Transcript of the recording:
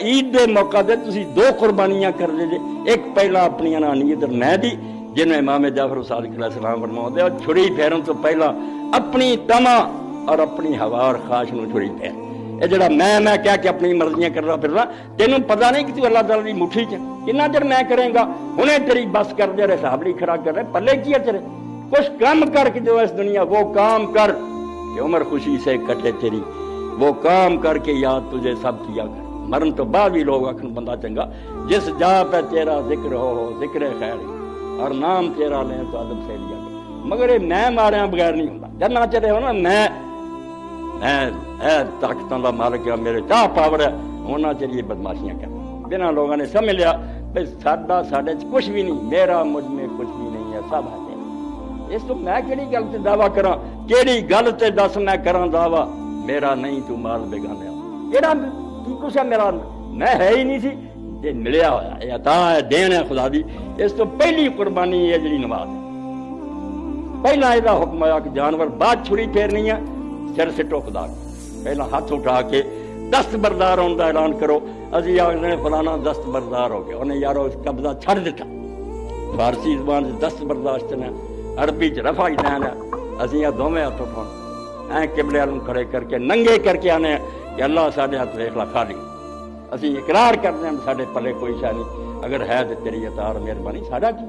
عید دے موقع تے تسی دو قربانیاں کر دے جے، ایک پہلا اپنی نانی ادھر میں دی جنہیں امام جعفر صادق علیہ السلام فرماؤندے اور چھری پھیرن تو پہلا اپنی تما اور اپنی ہوا اور خواہش نو چھری پھیر۔ یہ جڑا میں کیا کہ اپنی مرضیاں کر رہا پھر رہا، تینوں پتہ نہیں کہ تو اللہ تعالیٰ دی مٹھی چ کتنا چر میں کریں گا، انہیں تیری بس کر دے رہے صاحب نہیں کھڑا کر رہے پلے کی تیرے، کچھ کام کر کے جو اس دنیا وہ کام کر کہ عمر خوشی سے کٹے تیری، وہ کام کر کے یاد تجھے سب کیا کر۔ مرن تو بعد بھی لوگ آخر بندہ چنگا جس جا پہ تیرا ذکر ہو ذکر خیر اور نام تیرا لیں تو ادب سے لیا کر، مگر یہ میں مارے بغیر نہیں ہوتا جنا چلے ہو نا میں طاقتوں کا مالک ہے میرے چاہ پاور ہے ہونا چاہیے بدماشیاں کر بنا لوگوں نے سمجھ لیا بھائی ساڈے کچھ بھی نہیں، میرا مجھ میں کچھ بھی نہیں ہے، سب ہے اس تو میں کہڑی گل سے دعویٰ کراں، کہڑی گل سے دس میں کراں دعویٰ میرا نہیں تو مال بیگانے کہڑا کی کچھ ہے میرا، میں ہے ہی نہیں سی یہ ملیا ہوا یہ عطا ہے دین ہے خدا دی۔ اس تو پہلی قربانی ہے جڑی نماز ہے، پہلا یہ حکم آیا کہ جانور بعد چھری پھیرنی ہے، سر سٹو خدا پہلا ہاتھ اٹھا کے دست بردار ہونے کا اعلان کرو، ازی آخر فلانا دست بردار ہو گیا انہیں یارو اس قبضہ چھڑ دیتا، فارسی زبان سے دست برداشت نے عربی چ رفع دین ہے، ازی دونوں ہاتھ اٹھاؤ این قبلے والوں کھڑے کر کے ننگے کر کے آنے کہ اللہ ساڈے ہاتھ ویکھ لا خالی، اسی اقرار کرتے ہیں ساڈے پلے کوئی شے نہیں، اگر ہے تو تیری عطا اور مہربانی، ساڈا کی